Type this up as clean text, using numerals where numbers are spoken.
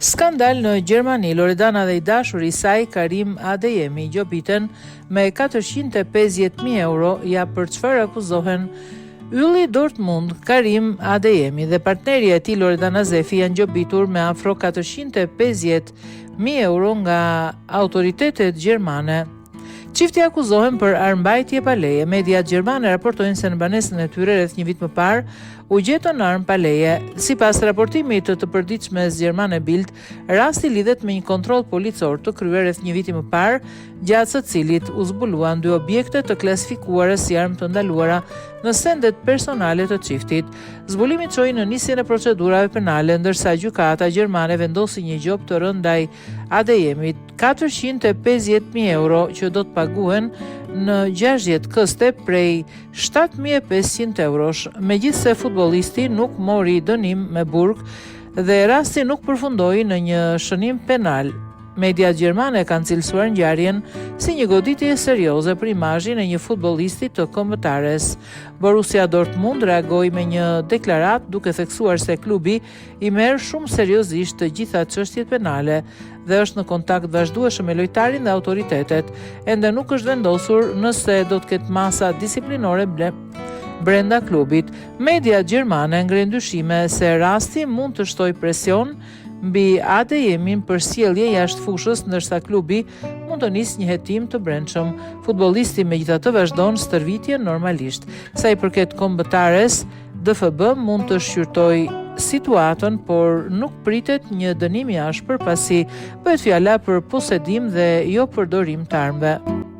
Skandal në Gjermani, Loredana dhe i dashuri i saj Karim Adeyemi gjobiten me 450.000 euro, ja për çfarë akuzohen. Ylli Dortmund, Karim Adeyemi dhe partnerja e tij Loredana Zefi janë gjobitur me afro 450.000 euro nga autoritetet gjermane. Çifti akuzohen për armbajtje pa leje. Mediat gjermane raportojnë se në banesën e tyre rreth një vit më parë u gjetën armë pa leje. Sipas raportimit të përditshmes gjermane Bild, rasti lidhet me një kontroll policor të kryer rreth një viti më parë, gjatë së cilit u zbuluan 2 objekte të klasifikuara si armë të ndaluara në sendet personale të çiftit. Zbulimi çoi në nisjen e procedurave penale, ndërsa gjykata gjermane vendosi një gjop të rënë ndaj Adeyemit, 450.000 euro që do të paguhen në 60 këste prej 7.500 eurosh. Megjithse futbollisti nuk mori dënim me burg dhe rasti nuk përfundoi në një shënim penal. Mediat gjermane kanë cilësuar ngjarjen si një goditje serioze për imazhin e një futbollisti të kombëtares. Borussia Dortmund reagoi me një deklaratë duke theksuar se klubi i merr shumë seriozisht të gjitha çështjet penale dhe është në kontakt vazhdueshëm me lojtarin dhe autoritetet. Ende nuk është vendosur nëse do të ketë masa disiplinore brenda klubit. Mediat gjermane ngrenë dyshime se rasti mund të shtojë presion mbi Adeyemin për sjellje jashtë fushës, ndërsa klubi mund të nisë një hetim të brendshëm. Futbollisti megjithatë vazhdon stërvitjen normalisht. Sa i përket kombëtares, DFB mund të shqyrtojë situatën, por nuk pritet një dënim i ashpër pasi bëhet fjala për posedim dhe jo përdorim të armëve.